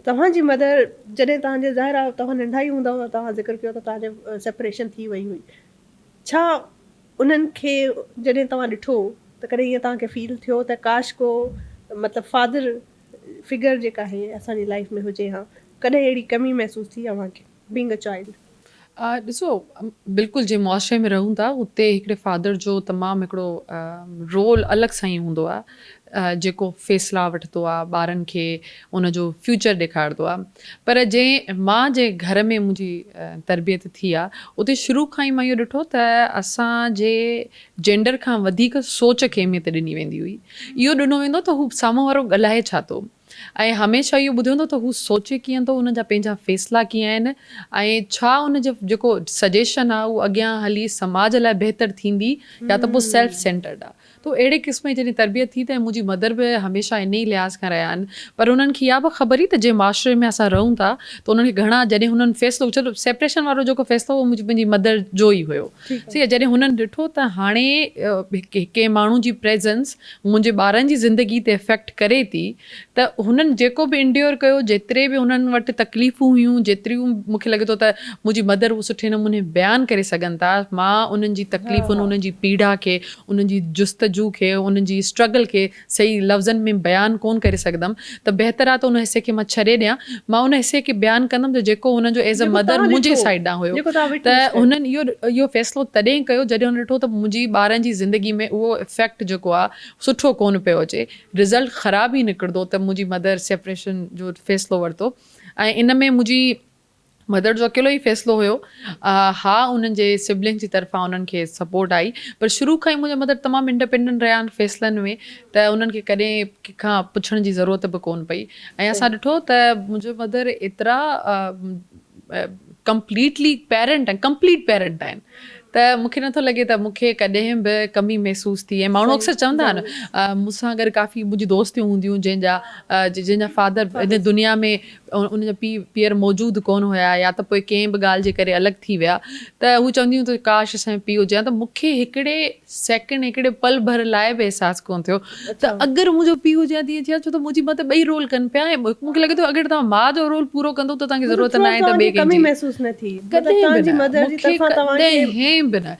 तव्हांजी मदर जॾहिं तव्हांजे ज़ाहिर आहे तव्हां नंढा ई हूंदा हुआ, तव्हां ज़िक्र कयो त तव्हांजे सेपरेशन थी वई हुई, छा उन्हनि खे जॾहिं तव्हां ॾिठो त कॾहिं ईअं तव्हांखे फील थियो त काश को मतिलबु फादर फिगर जेका आहे असांजी लाइफ में हुजे? हा, कॾहिं अहिड़ी कमी महसूसु थी तव्हांखे बीइंग अ चाइल्ड? ॾिसो, बिल्कुलु जे मुआशरे में रहूं था उते हिकिड़े फादर जो तमामु हिकिड़ो रोल अलॻि सां ई हूंदो आहे, जेको फ़ैसिला वठंदो आहे, ॿारनि खे उनजो फ्यूचर ॾेखारींदो आहे। पर जंहिं मां जे घर में मुंहिंजी तरबियत थी आहे उते शुरू खां ई मां इहो ॾिठो त असांजे जेंडर खां वधीक सोच खे अहमियत ॾिनी वेंदी हुई। इहो ॾिनो वेंदो त हू साम्हूं वारो ॻाल्हाए छा थो, ऐं हमेशह इहो ॿुधियो वेंदो त हू सोचे कीअं थो, उन जा पंहिंजा फ़ैसिला कीअं आहिनि, ऐं छा उन जो जेको सजेशन आहे उहो अॻियां हली समाज लाइ बहितर थींदी या त पोइ सेल्फ सेंटर्ड आहे। तो अहिड़े क़िस्म जी जॾहिं तरबियत थी त मुंहिंजी मदर बि हमेशह इन ई लिहाज़ खां रहिया आहिनि। पर उन्हनि खे इहा बि ख़बर ई त जे माशरे में असां रहूं था त उन्हनि खे घणा जॾहिं हुननि फ़ैसिलो छो सेपरेशन वारो जेको फ़ैसिलो उहो मुंहिंजी मदर जो ई हुयो। सही आहे, जॾहिं हुननि ॾिठो त हाणे कंहिं माण्हू जी प्रेज़ेंस मुंहिंजे ॿारनि जी ज़िंदगी ते इफेक्ट करे थी, त हुननि जेको बि इंड्योर कयो, जेतिरे बि हुननि वटि तकलीफ़ूं हुयूं, जेतिरियूं मूंखे लॻे थो त मुंहिंजी मदर उहो सुठे नमूने बयानु करे सघनि था, मां उन्हनि जी तकलीफ़ुनि, उन्हनि जी पीड़ा खे, उन्हनि जी जुस्तजू खे, उन्हनि जी स्ट्रगल खे सही लफ़्ज़नि में बयानु कोन करे सघंदमि, त बहितर आहे त उन हिसे खे मां छॾे ॾियां। मां उन हिसे खे बयानु कंदमि त जेको हुननि जो एज़ अ मदर मुंहिंजे साइड ॾांहुं हुयो। त हुननि इहो फ़ैसिलो तॾहिं कयो जॾहिं हुन ॾिठो त मुंहिंजी ॿारनि जी ज़िंदगी में उहो इफ़ेक्ट जेको आहे सुठो कोन पियो अचे, रिज़ल्ट ख़राबु ई निकिरंदो, त मुंहिंजी मदर सेपरेशन जो फ़ैसिलो वरितो। ऐं इन में मुंहिंजी मदर जो अकेलो ई फ़ैसिलो हुयो। हा, उन्हनि जे सिबलिंग्स जी तरफ़ां उन्हनि खे सपोर्ट आई, पर शुरू खां ई मुंहिंजा मदर तमामु इंडिपेंडेंट रहिया आहिनि फ़ैसिलनि में, त उन्हनि खे कॾहिं कंहिंखां पुछण जी ज़रूरत बि कोन पई। ऐं असां ॾिठो त मुंहिंजो मदर एतिरा कंप्लीट पेरेंट आहिनि त मूंखे नथो लॻे त मूंखे कॾहिं बि कमी महसूसु थी। ऐं माण्हू अक्सर चवंदा आहिनि मूंसां गॾु काफ़ी मुंहिंजी दोस्तियूं हूंदियूं जंहिंजा फादर इन दुनिया में उनजा पीअर मौजूदु कोन हुया, या त पोइ कंहिं बि ॻाल्हि जे करे अलॻि थी विया, त हू चवंदियूं त काश असांजो पीउ हुजे हा। त मूंखे हिकिड़े सेकेंड, हिकिड़े पल भर लाइ बि अहसासु कोन थियो त अगरि मुंहिंजो पीउ हुजे हा तीअं थिया, छो त मुंहिंजी मदर ॿई रोल कनि पिया। ऐं मूंखे लॻे थो अगरि तव्हां माउ जो रोल पूरो कंदो त तव्हांखे ज़रूरत न आहे त ॿिए कंहिंजी, महसूस न थी कॾहिं बि न, मूंखे कॾहिं बि न।